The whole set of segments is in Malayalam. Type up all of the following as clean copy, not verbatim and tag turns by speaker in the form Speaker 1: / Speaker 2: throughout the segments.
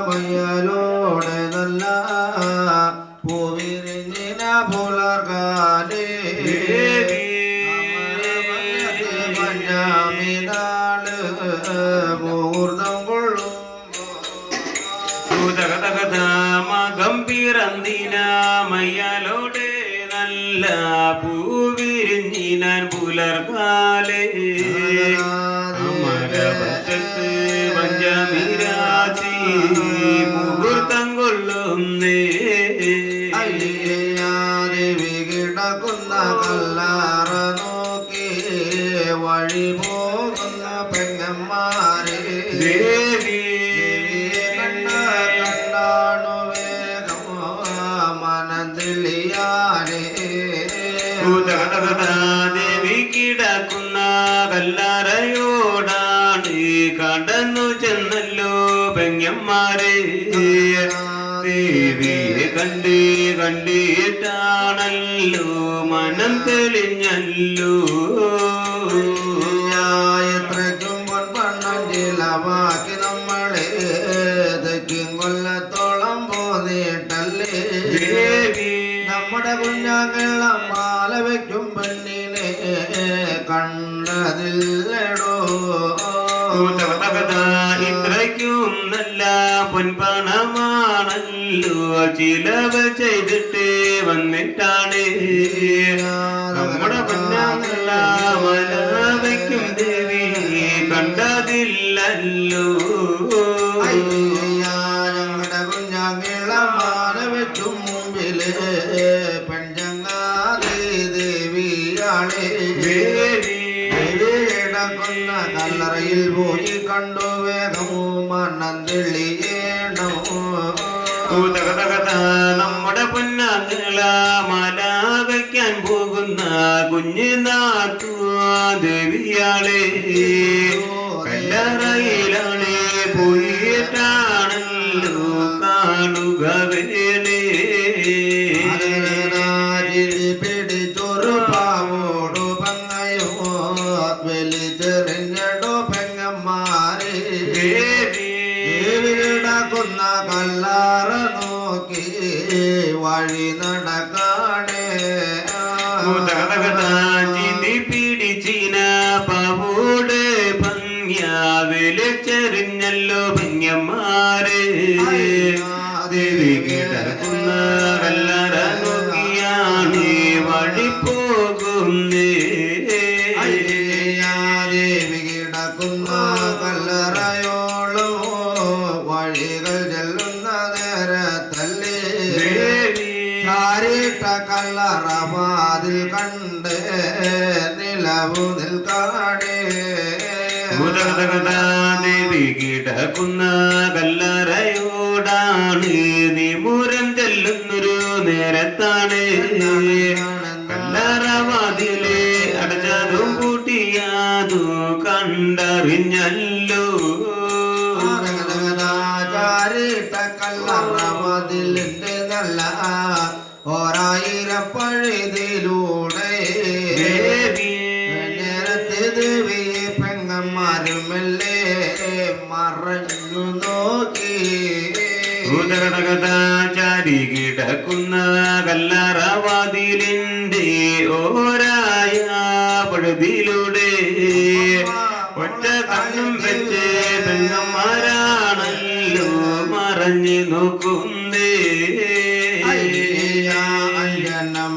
Speaker 1: മയ്യലോടെ നല്ല പൂവിരിഞ്ഞിന പുലർകാലേ പഞ്ചാമിനാള് മുഹൂർത്തം കൊള്ളും
Speaker 2: ഗംഭീരന്തിന മയ്യലോടെ നല്ല പൂവിരിഞ്ഞിനാൻ പുലർകാലേ അമരപക്ഷത്ത് പഞ്ചമിരാജി മുഹൂർത്തം കൊള്ളുന്നേ
Speaker 1: ദേവി കിടക്കുന്ന കല്ലാറ നോക്കി വഴി പോകുന്ന പെങ്ങന്മാരെ
Speaker 2: ദേവി
Speaker 1: കണ്ടാണു വേഗമോ മനന്തിളിയാരെ
Speaker 2: ദേവി കിടക്കുന്ന കല്ലറയോടാണ് കടന്നു ചെന്നല്ലോ പെങ്ങന്മാരെ ദേവിയെ കണ്ടിട്ടാണല്ലോ മനം തെളിഞ്ഞല്ലോ
Speaker 1: എത്രയ്ക്കും പൊൻപണ്ണം ചിലവാക്കി നമ്മളെ തെക്കും കൊല്ലത്തോളം പോന്നിട്ടല്ലേ നമ്മുടെ കുഞ്ഞാങ്ങള മാല വയ്ക്കും പെണ്ണിനെ കണ്ടതില്ലടോ
Speaker 2: ഇത്രയ്ക്കും നല്ല പൊൻപണമാണല്ലോ ചിലവ് ചെയ്തിട്ട് വന്നിട്ടാണ് നമ്മുടെ പൊന്നാങ്ങള മല വയ്ക്കും ദേവി കണ്ടതില്ലല്ലോ
Speaker 1: ഞങ്ങളുടെ കുഞ്ഞാങ്ങള മാല വയ്ക്കും മുമ്പില് പെഞ്ചങ്ങാതി ദേവിയാളെ കിടക്കുന്ന കല്ലറയിൽ പോയി കണ്ടു വേഗമോ മണ്ണം തെളിയേണമോ
Speaker 2: നമ്മുടെ പൊന്നാങ്ങള മല വയ്ക്കാൻ പോകുന്ന കുഞ്ഞിനാത്തു ദേവിയാളെ കല്ലറയിലാണ് പോയിട്ടാണല്ലോ കാണുക വേണേ
Speaker 1: പിടിച്ചൊരു പാവോടു പങ്ങയോ വലിച്ചെറിഞ്ഞടോ പെങ്ങന്മാരെ കിടക്കുന്ന കല്ലാറ നോക്കി വഴി നടക്കാണേ
Speaker 2: ചിന്തി പിടിച്ചിന പാവോട് ഭംഗ്യ വലിച്ചെറിഞ്ഞല്ലോ പെങ്ങന്മാരെ ദേവി കിടക്കുന്ന കല്ലറ നോക്കിയാണ് വഴി പോകുന്നേ
Speaker 1: ദേവി കിടക്കുന്ന കല്ലറയോളോ വഴികൾ ചെല്ലുന്ന നേരത്തല്ലേ ചാരിട്ട കല്ലറ വാതിൽ കണ്ട് നിലവു നിൽക്കാടേ
Speaker 2: ദേവി കിടക്കുന്ന കല്ലറയോടാണ് നിമുരം ചെല്ലുന്നൊരു നേരത്താണ് കല്ലറവാതിലെ അടച്ചതും പൂട്ടിയാതും കണ്ടറിഞ്ഞല്ലോ
Speaker 1: ചാരിട്ട കല്ലറ വാതിലിന്റെ നല്ല ഒരായിരപ്പഴുതിലൂടെ നേരത്തെ ദേവി പെങ്ങന്മാരുമല്ലേ മറഞ്ഞു നോക്കി
Speaker 2: ചാരി കിടക്കുന്ന കല്ലറവാതിലിന്റെ ഓരായ പഴുതിലൂടെ ഒറ്റ കണ്ണും വെച്ച് പെങ്ങന്മാരാണല്ലോ മറഞ്ഞു നോക്കുന്നേ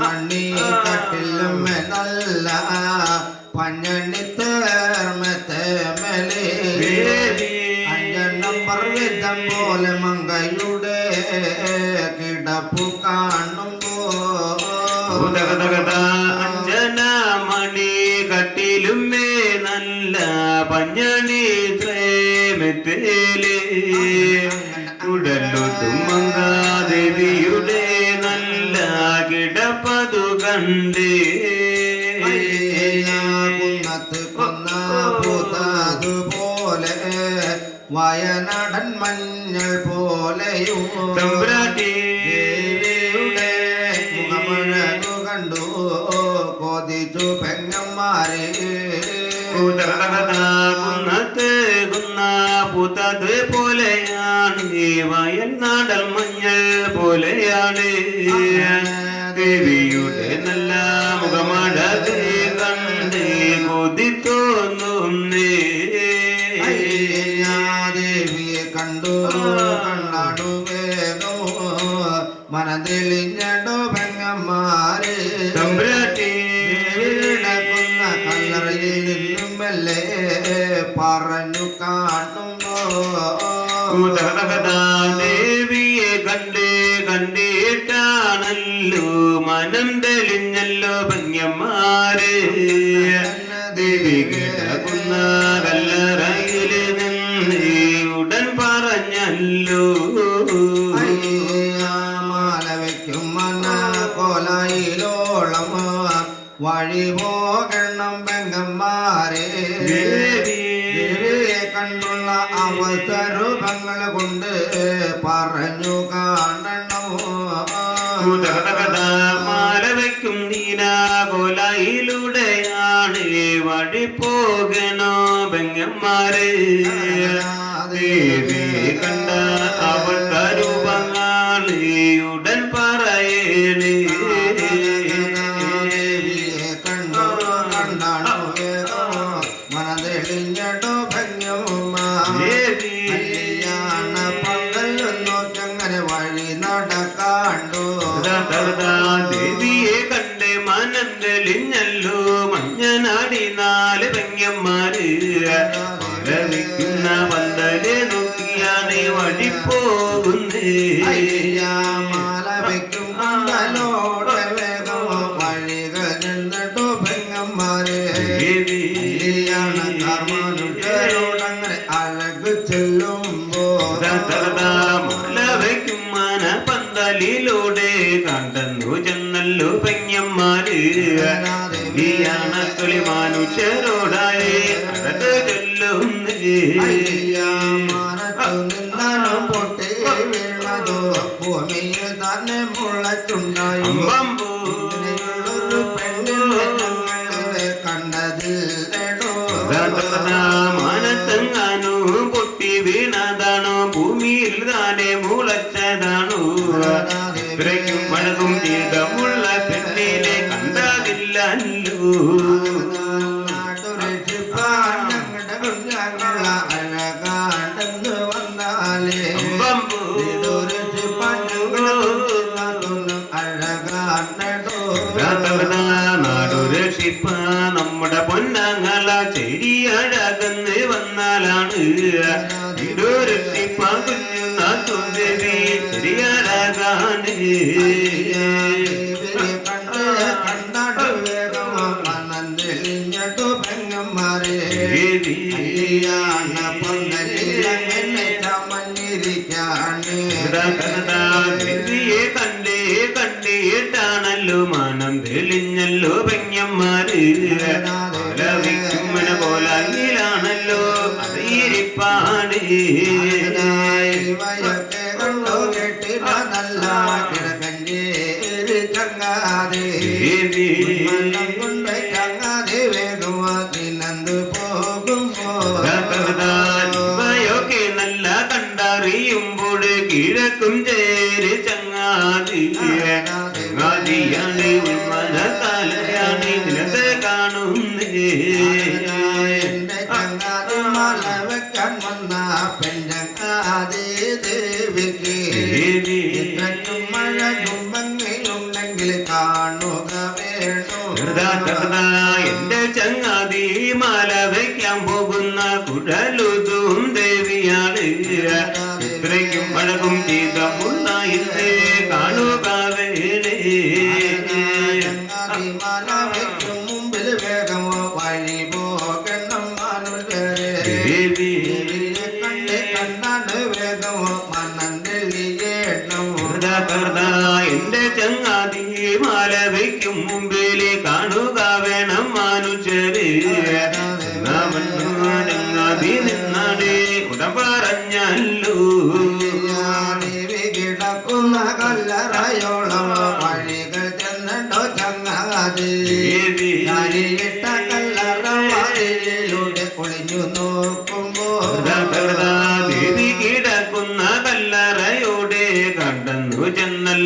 Speaker 1: മണ്ണി കട്ടിലും നല്ല പഞ്ഞണി തേർമത്തെ മേലെ അഞ്ചെണ്ണം പർവ്വതം പോലെ മങ്കയുടെ കിടപ്പു കാണുമ്പോ
Speaker 2: അഞ്ജനമണി കട്ടിലുമേ നല്ല പഞ്ഞണി ത്രേമത്തേലേ ഉടലൊട്ടും മങ്കാദേവിയുടെ നല്ല കിടപ്പതു കണ്ടേ
Speaker 1: കുന്നത്ത് കൊന്ന പൂത്തതുപോലെ വയനാടൻ മഞ്ഞൾ പോലെയും ദേവിയുടെ മുഖമഴകു കണ്ടു കൊതിച്ചു പെങ്ങന്മാരെ
Speaker 2: കുന്നത്ത് കുന്ന പൂത്തത് പോലെയാണ് വയൽ നാടൽ മഞ്ഞൾ പോലെയാണ് ദേവിയുടെ നല്ല മുഖമടത് കണ്ട് കൊതി തോന്നുന്നേ
Speaker 1: ദേവിയെ കണ്ടു കണ്ണാടുവേനോ മനതെളിഞ്ഞടോ പെങ്ങന്മാരെ കല്ലറയിൽ നിന്നും മെല്ലെ പറഞ്ഞു കാണുമ്പോ
Speaker 2: ദേവിയെ കണ്ടിട്ടാണല്ലോ മനം തെളിഞ്ഞല്ലോ പെങ്ങന്മാരെ ദേവി കിടക്കുന്ന കല്ലറയിൽ നിന്ന് ഉടൻ പറഞ്ഞല്ലോ
Speaker 1: മാല വയ്ക്കും മന കോലായിലോളം വഴി പോകണം പെങ്ങന്മാരെ ദേവിയെ കണ്ടുള്ള അവസരൂപങ്ങൾ കൊണ്ട് പറഞ്ഞു കാണണോ
Speaker 2: മാല വയ്ക്കും നീനാകോലയിലൂടെയാണ് വഴി പോകണോ പെങ്ങന്മാരെ ദേവിയെ കണ്ട അവസരൂപങ്ങൾ ഉടൻ പറയണേ
Speaker 1: മനതെളിഞ്ഞടോ ഭംഗിയമ്മ പങ്കല്ലൊന്നോക്കങ്ങനെ വഴി നടക്കാണ്ടോ
Speaker 2: ദേവിയെ കണ്ട് മനം തെളിഞ്ഞല്ലോ മഞ്ഞനാടി നാല് പെങ്ങന്മാര് വരവിക്കുന്ന പന്തലെ നോക്കിയാണ് വഴി പോകുന്നേ
Speaker 1: മാല വയ്ക്കും പന്തലോടെ വേഗം വഴികൾ നിന്നിട്ടോ പെങ്ങന്മാരെ അങ്ങനെ അഴക് ചെല്ലുമ്പോ
Speaker 2: മല വയ്ക്കും മന പന്തലിലൂടെ കണ്ടെന്നു ചെന്നല്ലോ പെങ്ങന്മാര് ിളി മനുഷ്യരോടായി അഴക് ചൊല്ലുന്നേ
Speaker 1: നിന്നാലും പൊട്ടി വീണതോ ഭൂമിയിൽ തന്നെ മുളച്ചുണ്ടായും പെണ്ണിനെ കണ്ടതില്ലടോ
Speaker 2: മനത്തെങ്ങാനോ പൊട്ടി വീണതാണോ ഭൂമിയിൽ താനെ മുളച്ചതാണോ ഇത്രയ്ക്കും മഴകും ചെയ്തമുള്ള പെണ്ണിനെ കണ്ടതില്ലല്ലോ
Speaker 1: ഞങ്ങളുടെ കുഞ്ഞാനുള്ള അഴകാണ്ടെന്ന് വന്നാലേ അഴകാണ്ടോ
Speaker 2: നാടുരക്ഷിപ്പ നമ്മുടെ പൊന്നങ്ങള ചെരിയഴകന്ന് വന്നാലാണ് രക്ഷിപ്പ കുഞ്ഞു നാട്ടുദേവി ചെറിയഴകാണ്
Speaker 1: കണ്ടോ വേഗം മനന്തെളിഞ്ഞടോ പെങ്ങന്മാരെ പൊന്നലിങ്ങനെ ചമഞ്ഞിരിക്കാണ്
Speaker 2: ദേവിയെ കണ്ടിട്ടാണല്ലോ മനം തെളിഞ്ഞല്ലോ പെങ്ങന്മാര് കോലാണല്ലോ അതിരിപ്പാണ്
Speaker 1: ഇവയൊക്കെ കണ്ടോ കേട്ടില്ല നല്ല കിഴക്കഞ്ചേരി ചങ്ങാതെ കൊണ്ട് ചങ്ങാതെ വേഗം നിന്നന്ത് പോകുമ്പോ
Speaker 2: ഇവയൊക്കെ നല്ല കണ്ടറിയുമ്പോൾ കിഴക്കും ചേരി ചങ്ങാതി ചങ്ങാതിയാണ് മനസാലയാണ് നിലത്ത് കാണുന്നേ
Speaker 1: എന്റെ ചങ്ങാതി മല വെക്കാൻ വന്ന പെഞ്ചങ്ങാതി ദേവിക്ക് മഴയും ഭംഗിയുണ്ടെങ്കിൽ കാണുക വേണോ
Speaker 2: എന്റെ ചങ്ങാതി മാല വയ്ക്കാൻ പോകുന്ന കുഴലുതും ദേവിയാണ് ഇത്രയ്ക്കും മഴകും ചെയ്തമുള്ള ഇന്ന് കാണുക വേണേ
Speaker 1: മല വെക്കും മുമ്പിൽ വേഗമോ വഴി പോകണം മനുഷ്യരെ കണ്ട് കണ്ണാട് വേഗമോ മണ്ണം തെളിയേണം
Speaker 2: എന്റെ ചങ്ങാതി മാല വയ്ക്കും മുമ്പില് കാണുക വേണം മനുഷ്യര് ചങ്ങാതി നിന്നാടേ ഉട പറഞ്ഞല്ലോ
Speaker 1: കിടക്കുന്ന കല്ലറയോളം വഴികൾ ചെന്നോ ചങ്ങാതി ഇട്ട കല്ലറ വാതിലൂടെ ഒളിഞ്ഞു നോക്കുമ്പോ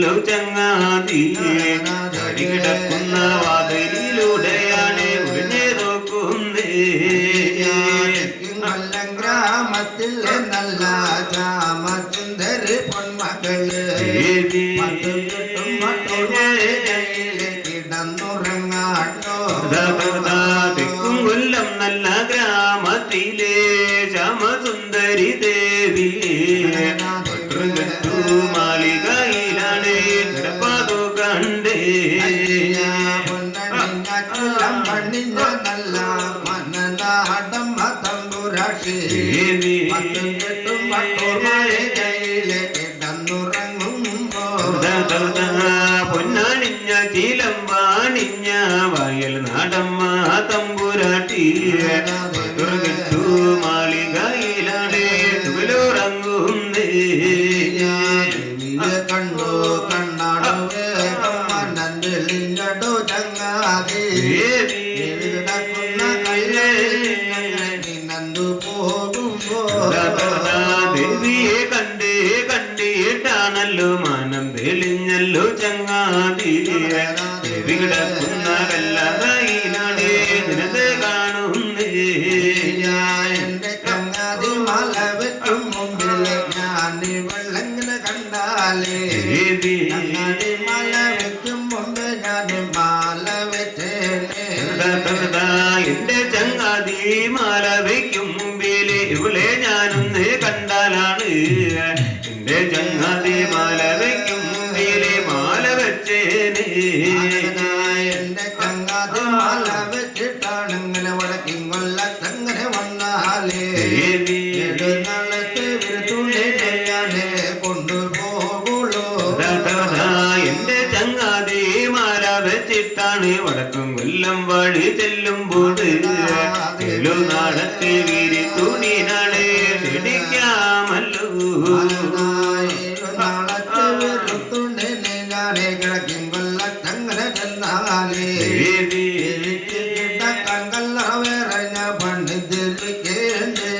Speaker 2: തിരിഞ്ഞല്ലോ ചങ്ങാതി കിടക്കുന്ന വാതിലിലൂടെയാണ് ഒഴിഞ്ഞു നോക്കുന്നേ
Speaker 1: കൊല്ലം ഗ്രാമത്തിൽ നല്ല ചാമസുന്ദരി പൊന്മകള് കിടന്നുറങ്ങാട്ടോ
Speaker 2: തെക്കും കൊല്ലം നല്ല ഗ്രാമത്തിലെ ശ്യാമസുന്ദരി ദേവി മാളികയിലാണ് കിടപ്പാതു കണ്ടേ
Speaker 1: പണിഞ്ഞ നല്ല മനനാടമ്മ തമ്പുരാട്ടി കയ്യിലെ കിടന്നുറങ്ങുമ്പോ
Speaker 2: പൊന്നാണിഞ്ഞ ചീലം വാണിഞ്ഞ വയൽ നാടമ്മ തമ്പുരാട്ടി മാളികയിലാണ് തുകലുറങ്ങുന്നേ
Speaker 1: കണ്ടു കണ്ണാടു വേഗം മനം തെളിഞ്ഞടു ചങ്ങാതി നന്ദു പോകുമ്പോ
Speaker 2: ദേവിയെ കണ്ടിട്ടാണല്ലോ മനം തെളിഞ്ഞല്ലോ ചങ്ങാതി ദേവി കിടക്കുന്ന കല്ലറയിലാണ് നിനത് കാണുന്നേ
Speaker 1: എന്റെ ചങ്ങാതി മല വെക്കും മുമ്പില് ഞാൻ വെള്ളങ്ങനെ കണ്ടാലേ ചങ്ങാതി മല വെക്കും മുമ്പ് ഞാൻ മാല വെച്ചേനെ
Speaker 2: എന്റെ ചങ്ങാതി മാല വയ്ക്കും മുമ്പില് ഇവളെ ഞാനൊന്ന് കണ്ടാലാണ് എന്റെ ചങ്ങാതി മാല വയ്ക്കും മുമ്പില് മാല വെച്ചേനെ
Speaker 1: എന്റെ ചങ്ങാതി മാല വെച്ചിട്ടാണ് ഇങ്ങനെ വടക്കും കൊല്ലത്തങ്ങനെ വന്നാലേ നാളത്തെ തുള്ളിനെ കൊണ്ടുപോകുള്ളൂ
Speaker 2: എന്റെ ചങ്ങാതി മാല വെച്ചിട്ടാണ് വടക്കും കൊല്ലം വഴി ചെല്ലുമ്പോൾ നാടത്തെ വിരി തുണിനാളെ ക്ഷണിക്കാമല്ലോ
Speaker 1: നാളത്തെ വെറുത്തുണ്ടിനെ ഞാനേ കിടക്കും കൊല്ലത്തങ്ങനെ ചെന്നാലേ കങ്കല്ല വേറെ ഞാൻ പണിതിരിക്കേണ്ടേ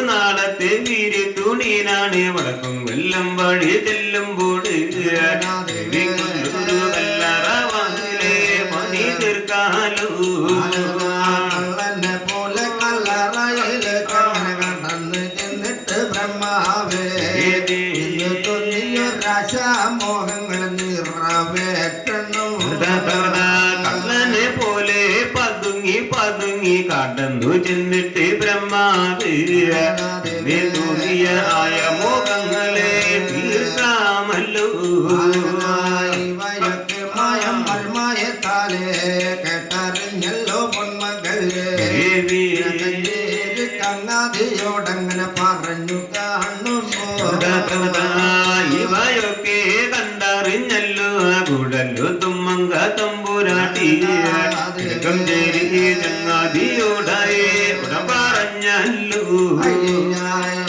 Speaker 2: നാളത്തെ വിരി തുണിനാണ് വടക്കും കൊല്ലം വഴി ചെല്ലുമ്പോൾ കല്ലറവാതിലെ പണി തീർക്കാലോ
Speaker 1: കള്ളനെ പോലെ കല്ലറയില് കങ്ങനെ കടന്ന് ചെന്നിട്ട് ബ്രഹ്മാവേ രാശാമോഹങ്ങൾ നിറവേറ്റണം
Speaker 2: കള്ളനെ പോലെ പതുങ്ങി കടന്നു ചെന്നിട്ട് ബ്രഹ്മാവ് തോന്നിയ ആയ മോഹങ്ങളെ തീർക്കാമല്ലോ
Speaker 1: ഇവയൊക്കെ മായം മർമായത്താലേ കേട്ടറിഞ്ഞല്ലോ പൊന്മകളെ കങ്ങാതിയോടങ്ങനെ പറഞ്ഞു കാണുമ്പോ
Speaker 2: ഇവയൊക്കെ കണ്ടറിഞ്ഞല്ലോ കുഴലു തുമ്മങ്ക തമ്പുരാട്ടി ചേരി ചങ്ങാതിയോടായി പറഞ്ഞല്ലോ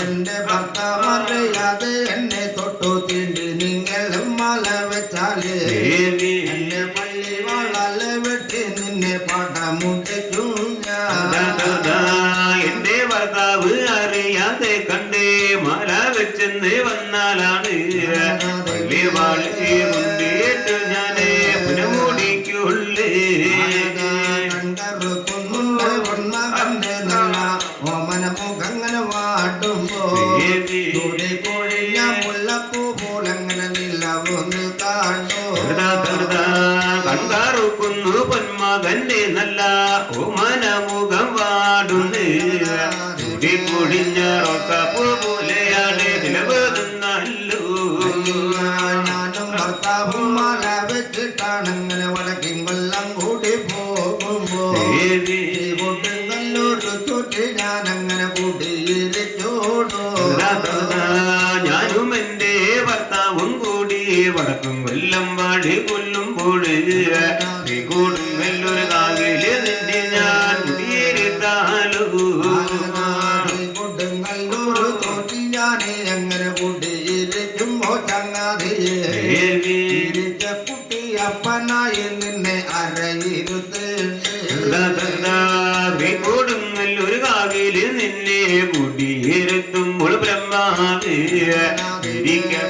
Speaker 1: എന്റെ ഭർത്താവറിയാതെ എന്നെ തൊട്ടു തീണ്ടി നിങ്ങളും മല വെച്ചാലേ എന്നെ പള്ളി വളല വെട്ടി നിന്നെ പടമുട്ടിക്കും
Speaker 2: എന്റെ ഭർത്താവ് അറിയാതെ കണ്ടേ മല വെച്ചെന്ന് വന്നാലാണ് പള്ളി വാളി മുണ്ടിയിട്ട് ഞാനേ പുനമൂടിക്കുള്ളേ
Speaker 1: കണ്ടറുക്കുന്നുണ്ട് ഒന്ന കണ്ടേ നല്ല ഓമന മുഖങ്ങനെ വാടുമ്പോ കൊഴിഞ്ഞ മുല്ലപ്പൂ പോലങ്ങനെ നിലവൊന്ന് കാണോ
Speaker 2: കണ്ടാറുക്കുന്നു പൊന്മകന്റെ നല്ല ഓമന മുഖം വാടുന്നേ പൊടിഞ്ഞ റോസാപ്പൂ പോലെയാണ് നിലവെന്നല്ലോ
Speaker 1: ഞാനും ഭർത്താവും മല വെച്ചിട്ടാണങ്ങനെ വടക്കും കൊല്ലം കൂടി പോകുമ്പോ നല്ലൊരു ചുറ്റി ഞാനങ്ങനെ കൂട്ടിയിരിച്ചോടോ
Speaker 2: ഞാനും എന്റെ ഭർത്താവും കൂടി വടക്കും കൊല്ലം വാടി കൊല്ലുമ്പോൾ കൂടും നല്ലൊരു കാവില് നിന്റെ ഞാൻ കുടിയേറിത്താലോ
Speaker 1: കൊടുങ്ങല്ലൂർ തോറ്റി ഞാനേ അങ്ങനെ കൂട്ടിയിരിക്കുമ്പോ ചങ്ങാതിയെ കുട്ടി അപ്പനായി നിന്നെ അരയിരുത്ത്
Speaker 2: കൊടുങ്ങല്ലൊരു കാവില് നിന്നെ കുടിയേറെത്തുമ്പോൾ ബ്രഹ്മാവ്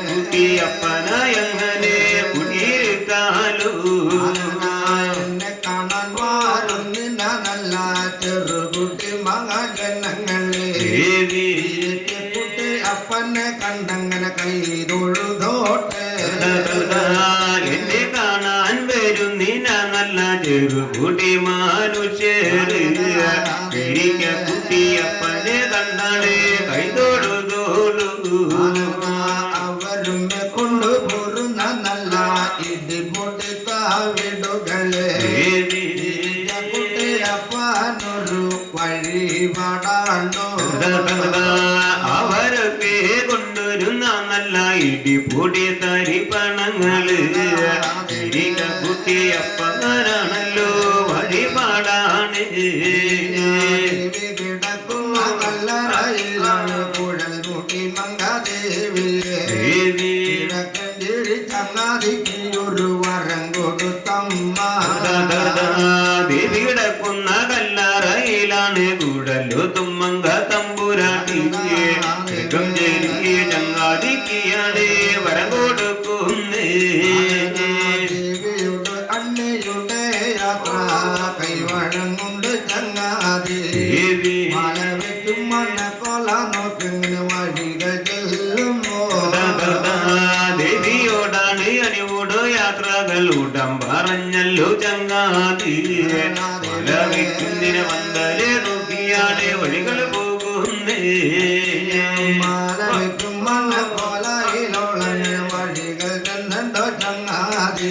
Speaker 2: കുട്ടി അപ്പ
Speaker 1: ഞങ്ങളെ
Speaker 2: ദേവി
Speaker 1: കുട്ടി അപ്പനെ കണ്ടങ്ങനെ കൈ തൊഴുതോട്ടെ
Speaker 2: എന്നെ കാണാൻ വരുന്നിന നല്ല ചെറുകുടി മനുഷ്യര് കുട്ടിയപ്പനെ കണ്ടാളെ കൈതൊഴുതോളൂ
Speaker 1: അവരും കൊണ്ടുപോരുന്ന നല്ല ഇടിപൊട്ടി കാവിടുകളെ കുട്ടിയപ്പനൊരു വഴിപാടാണോ
Speaker 2: അവരൊക്കെ കൊണ്ടുവരുന്ന നല്ല ഇടിപൊടി തരിപ്പണങ്ങള് കുട്ടിയപ്പനാണല്ലോ വഴിപാടാണ്
Speaker 1: കിടക്കുന്ന കല്ലറയിലാണ് കുഴൽ കുട്ടി മംഗദേവിയെ ചങ്ങാതിക്ക് ഒരു വരം കൊടുത്തമ്മ
Speaker 2: ദേവി കിടക്കുന്ന കല്ലറയിലാണ് കുഴലു തുമ്മങ്ക തമ്പുരാട്ടിയെ ചങ്ങാതിക്കാണ് വരം കൊടുക്കുന്നേ
Speaker 1: ദേവിയുടെ അണ്ണയുടെ യാത്ര കൈവഴങ്ങുണ്ട് ചങ്ങാതി മല വെക്കും മണ്ണക്കൊല നോക്കിങ്ങനെ വഴികൾ ചെല്ലുമോ
Speaker 2: ദേവിയോടാണ് അണിവോട് യാത്രകൾ ഉടം പറഞ്ഞല്ലോ ചങ്ങാതി മലവിക്കുന്നതിന് വന്തലെ നോക്കിയാണ് വഴികൾ പോകുന്നേ
Speaker 1: മല വെക്കും മണ്ണക്കൊലയിലോളഞ്ഞ വഴികൾ ചെന്നോ ചങ്ങാതി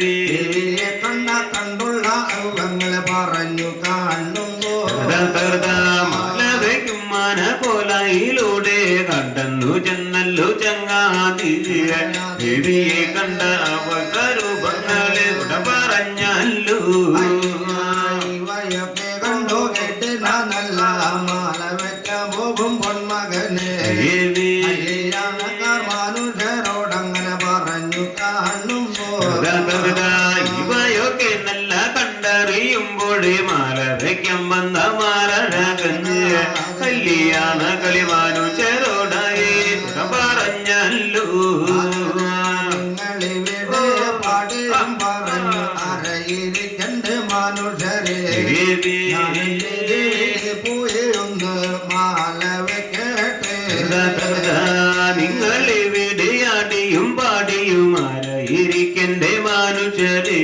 Speaker 1: ദേവിയെ കണ്ടുള്ള ഔവങ്ങളെ പറഞ്ഞു കാണുമ്പോ
Speaker 2: മലവയ്ക്കും മന കോലയിലൂടെ കണ്ടെന്നു ചെന്നല്ലോ ചങ്ങാതി ദേവിയെ കണ്ട അവരൂപങ്ങളെ ഉട പറഞ്ഞല്ലോ
Speaker 1: ഇവയൊക്കെ കണ്ടു കേട്ട് നല്ല മാല വെക്കാൻ പോകും പൊന്മകനെ മനുഷ്യരോടങ്ങനെ പറഞ്ഞു കാണുമ്പോ
Speaker 2: ഇവയൊക്കെ നല്ല കണ്ടറിയുമ്പോഴേ മാല വയ്ക്കാൻ വന്ന മാലഴകഞ്ഞ് കല്യാണ കളിമാനുചരോടായി പറഞ്ഞല്ലോ
Speaker 1: നിങ്ങളിവിടെ പാടും പറഞ്ഞു അരയിരിക്കണ്ട് മനുഷ്യരെ പോയി ഒന്ന് മാല വെക്കട്ടെ
Speaker 2: നിങ്ങളിവിടെ ആടിയും പാടിയും ആരായിരിക്കന്റെ മനുഷ്യരെ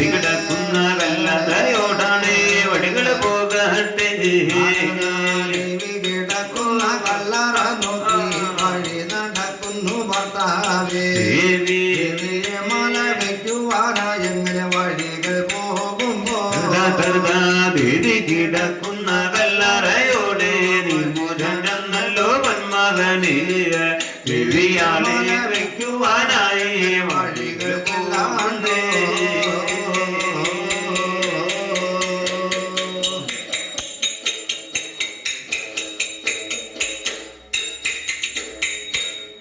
Speaker 2: കിടക്കുന്ന കല്ലറയോടാണ് വഴികൾ പോകട്ടെ
Speaker 1: കിടക്കുന്ന കല്ലറ നോക്കി വഴി നടക്കുന്നു ഭർത്താവേ മല വയ്ക്കുവാനായി എങ്ങനെ വഴികൾ പോകുമ്പോ
Speaker 2: ദേവി കിടക്കുന്ന കല്ലറയോടെ നീ മുരണ്ടല്ലോ പൊന്മകനെ ദേവിയാളെ വയ്ക്കുവാനായി വഴി